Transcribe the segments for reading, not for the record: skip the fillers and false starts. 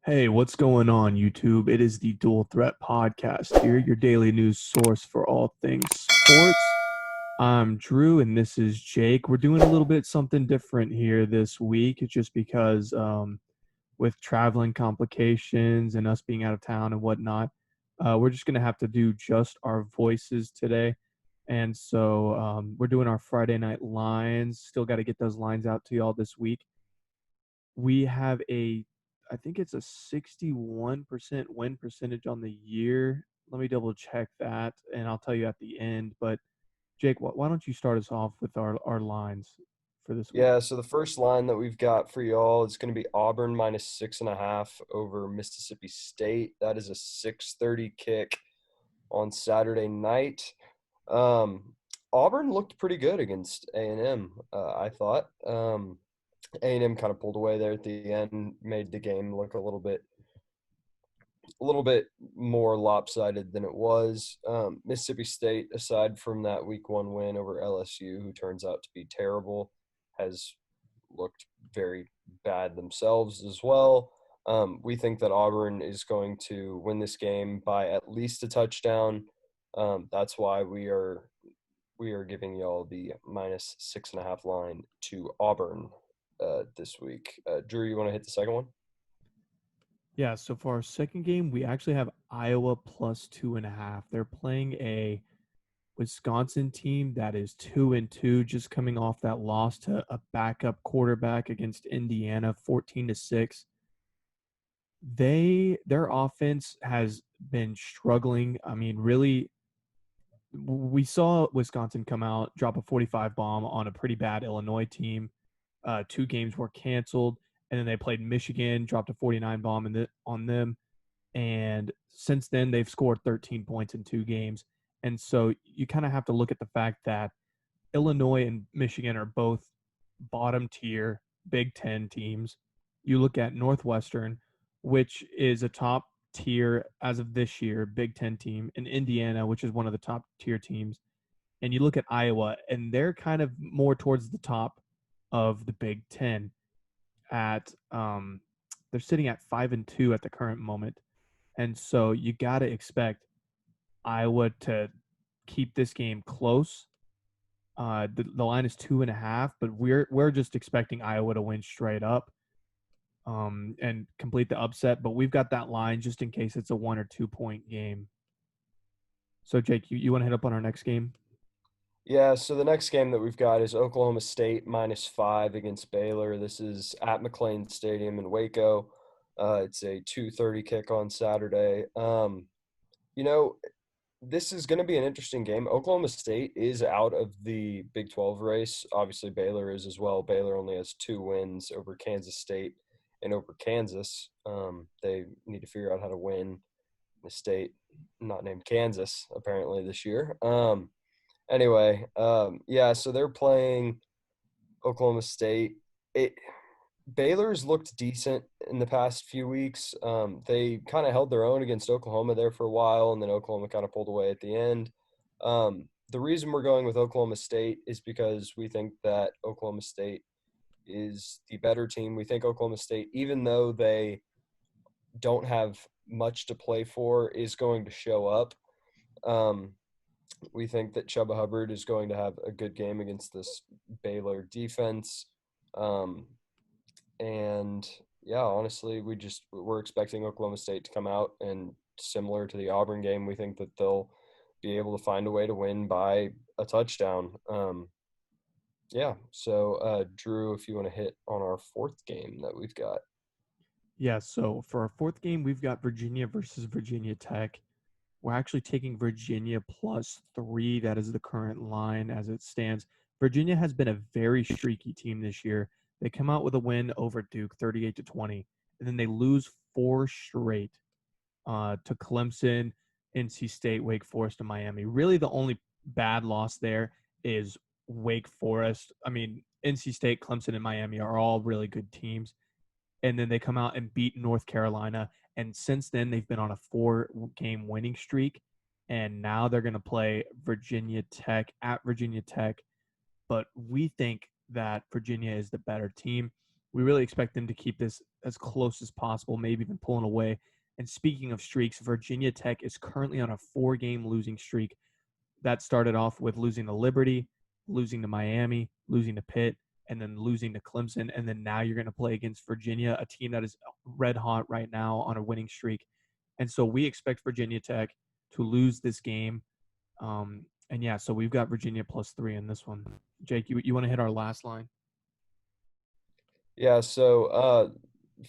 Hey, what's going on, YouTube? It is the Dual Threat Podcast here, your daily news source for all things sports. I'm Drew, and this is Jake. We're doing a little bit something different here this week, just because with traveling complications and us being out of town and whatnot, we're just going to have to do just our voices today. And so we're doing our Friday night lines. Still got to get those lines out to y'all this week. We have I think it's a 61% win percentage on the year. Let me double check that, and I'll tell you at the end. But Jake, why don't you start us off with our lines for this week? Yeah, so the first line that we've got for y'all is going to be Auburn minus 6.5 over Mississippi State. That is a 6:30 kick on Saturday night. Um, Auburn looked pretty good against A&M, I thought. A&M kind of pulled away there at the end, made the game look a little bit more lopsided than it was. Mississippi State, aside from that week one win over LSU, who turns out to be terrible, has looked very bad themselves as well. We think that Auburn is going to win this game by at least a touchdown. That's why we are giving y'all the minus 6.5 line to Auburn this week. Drew, you want to hit the second one? Yeah, so for our second game, we actually have Iowa plus 2.5. They're playing a Wisconsin team that is 2-2, just coming off that loss to a backup quarterback against Indiana, 14-6. Their offense has been struggling. I mean, really, we saw Wisconsin come out, drop a 45 bomb on a pretty bad Illinois team. Two games were canceled, and then they played Michigan, dropped a 49 bomb on them. And since then, they've scored 13 points in two games. And so you kind of have to look at the fact that Illinois and Michigan are both bottom tier Big Ten teams. You look at Northwestern, which is a top tier as of this year Big Ten team, and Indiana, which is one of the top tier teams. And you look at Iowa, and they're kind of more towards the top of the Big Ten. At they're sitting at 5-2 at the current moment, and so you got to expect Iowa to keep this game close. The line is 2.5, but we're just expecting Iowa to win straight up, and complete the upset. But we've got that line just in case it's a 1 or 2 point game. So Jake, you want to hit up on our next game? Yeah, so the next game that we've got is Oklahoma State minus 5 against Baylor. This is at McLean Stadium in Waco. It's a 2:30 kick on Saturday. You know, this is going to be an interesting game. Oklahoma State is out of the Big 12 race. Obviously, Baylor is as well. Baylor only has 2 wins over Kansas State and over Kansas. They need to figure out how to win the state not named Kansas apparently this year. Anyway, yeah, so they're playing Oklahoma State. It Baylor's looked decent in the past few weeks. They kind of held their own against Oklahoma there for a while, and then Oklahoma kind of pulled away at the end. The reason we're going with Oklahoma State is because we think that Oklahoma State is the better team. We think Oklahoma State, even though they don't have much to play for, is going to show up. Um, we think that Chuba Hubbard is going to have a good game against this Baylor defense. Um, and yeah, honestly, we're expecting Oklahoma State to come out and similar to the Auburn game, we think that they'll be able to find a way to win by a touchdown. Yeah. So, Drew, if you want to hit on our fourth game that we've got. Yeah. So for our fourth game, we've got Virginia versus Virginia Tech. We're actually taking Virginia +3. That is the current line as it stands. Virginia has been a very streaky team this year. They come out with a win over Duke, 38-20, and then they lose four straight to Clemson, NC State, Wake Forest, and Miami. Really, the only bad loss there is Wake Forest. I mean, NC State, Clemson, and Miami are all really good teams. And then they come out and beat North Carolina. And since then, they've been on a 4-game winning streak. And now they're going to play Virginia Tech at Virginia Tech. But we think that Virginia is the better team. we really expect them to keep this as close as possible, maybe even pulling away. And speaking of streaks, Virginia Tech is currently on a 4-game losing streak that started off with losing to Liberty, losing to Miami, losing to Pitt, and then losing to Clemson. And then now you're going to play against Virginia, a team that is red hot right now on a winning streak. And so we expect Virginia Tech to lose this game. And yeah, so we've got Virginia +3 in this one. Jake, you want to hit our last line? Yeah, so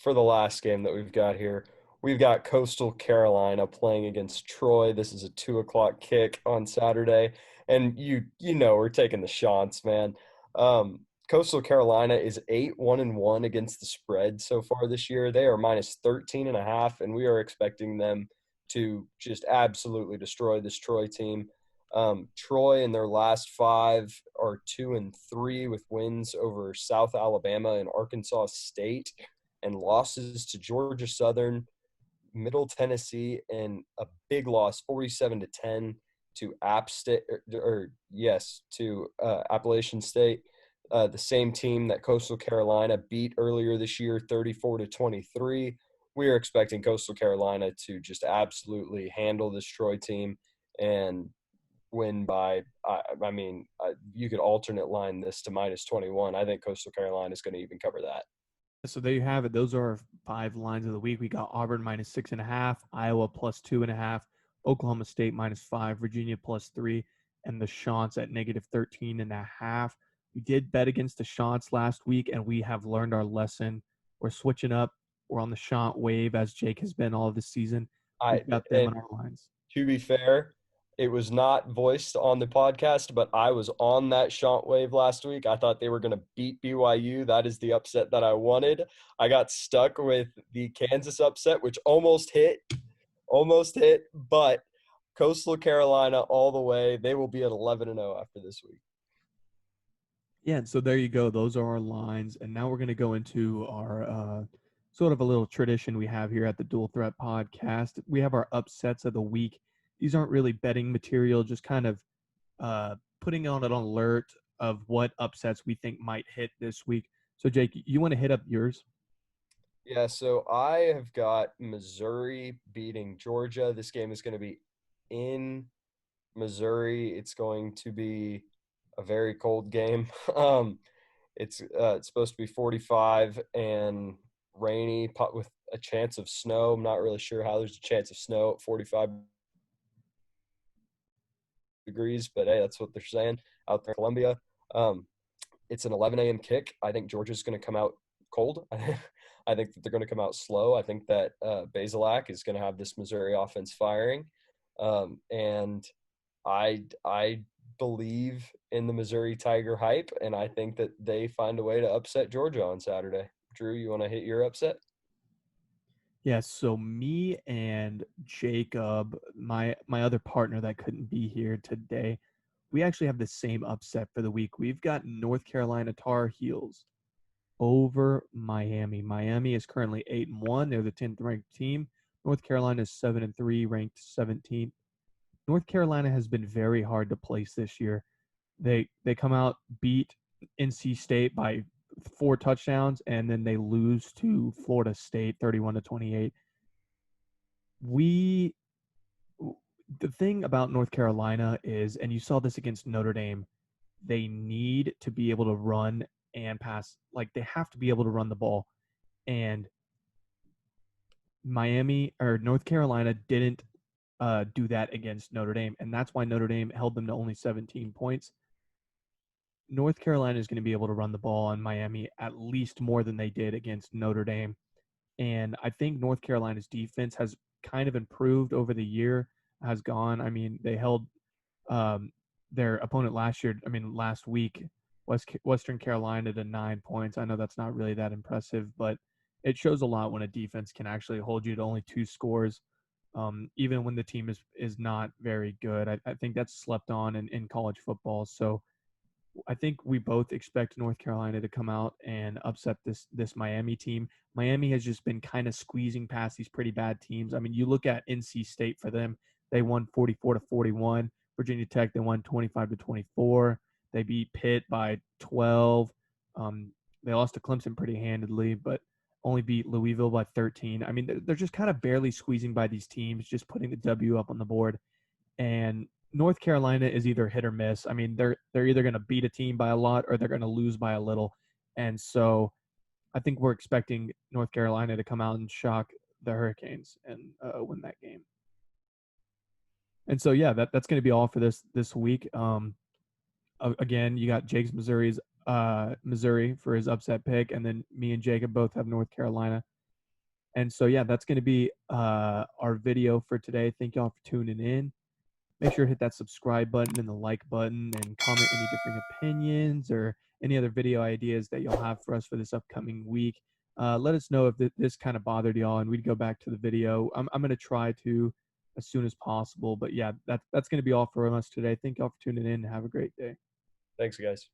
for the last game that we've got here, we've got Coastal Carolina playing against Troy. This is a 2 o'clock kick on Saturday, and you know we're taking the shots, man. Coastal Carolina is 8-1-1 against the spread so far this year. They are -13.5, and we are expecting them to just absolutely destroy this Troy team. Troy in their last 5 are 2-3 with wins over South Alabama and Arkansas State, and losses to Georgia Southern, Middle Tennessee, and a big loss, 47-10 to App State, to Appalachian State. The same team that Coastal Carolina beat earlier this year, 34-23. We are expecting Coastal Carolina to just absolutely handle this Troy team and win by, you could alternate line this to -21. I think Coastal Carolina is going to even cover that. So there you have it. Those are our 5 lines of the week. We got Auburn -6.5, Iowa +2.5, Oklahoma State -5, Virginia +3, and the Chants at -13.5. We did bet against the Chants last week, and we have learned our lesson. We're switching up. We're on the Chant wave, as Jake has been all of this season. I We've got them and on our lines. To be fair, it was not voiced on the podcast, but I was on that shot wave last week. I thought they were going to beat BYU. That is the upset that I wanted. I got stuck with the Kansas upset, which almost hit, but Coastal Carolina all the way. They will be at 11-0 after this week. Yeah, so there you go. Those are our lines. And now we're going to go into our sort of a little tradition we have here at the Dual Threat Podcast. We have our upsets of the week. These aren't really betting material, just kind of putting on an alert of what upsets we think might hit this week. So, Jake, you want to hit up yours? Yeah, so I have got Missouri beating Georgia. This game is going to be in Missouri. It's going to be a very cold game. It's supposed to be 45 and rainy with a chance of snow. I'm not really sure how there's a chance of snow at 45 degrees, but hey, that's what they're saying out there in Columbia. Um, it's an 11 a.m. kick. I think Georgia's going to come out cold. I think that they're going to come out slow. I think that Bazelak is going to have this Missouri offense firing, and I believe in the Missouri Tiger hype, and I think that they find a way to upset Georgia on Saturday. Drew, you want to hit your upset? Yes, so me and Jacob, my other partner that couldn't be here today, we actually have the same upset for the week. We've got North Carolina Tar Heels over Miami. Miami is currently 8-1. They're the 10th ranked team. North Carolina is 7-3, ranked 17th. North Carolina has been very hard to place this year. They come out, beat NC State by 4 touchdowns, and then they lose to Florida State 31-28. We The thing about North Carolina is, and you saw this against Notre Dame, they need to be able to run and pass. Like, they have to be able to run the ball. And Miami or North Carolina didn't do that against Notre Dame, and that's why Notre Dame held them to only 17 points. North Carolina is going to be able to run the ball on Miami at least more than they did against Notre Dame. And I think North Carolina's defense has kind of improved over the year, has gone. I mean, they held their opponent last week, Western Carolina, to 9 points. I know that's not really that impressive, but it shows a lot when a defense can actually hold you to only 2 scores, even when the team is not very good. I think that's slept on in college football. So I think we both expect North Carolina to come out and upset this Miami team. Miami has just been kind of squeezing past these pretty bad teams. I mean, you look at NC State for them; they won 44-41. Virginia Tech, they won 25-24. They beat Pitt by 12. They lost to Clemson pretty handedly, but only beat Louisville by 13. I mean, they're just kind of barely squeezing by these teams, just putting the W up on the board. And North Carolina is either hit or miss. I mean, they're either going to beat a team by a lot or they're going to lose by a little. And so I think we're expecting North Carolina to come out and shock the Hurricanes and win that game. And so yeah, that's going to be all for this week. Again, you got Jake's Missouri for his upset pick, and then me and Jacob both have North Carolina. And so yeah, that's going to be our video for today. Thank y'all for tuning in. Make sure to hit that subscribe button and the like button, and comment any different opinions or any other video ideas that y'all have for us for this upcoming week. Let us know if this kind of bothered y'all, and we'd go back to the video. I'm going to try to as soon as possible. But yeah, that's going to be all for us today. Thank y'all for tuning in. Have a great day. Thanks, guys.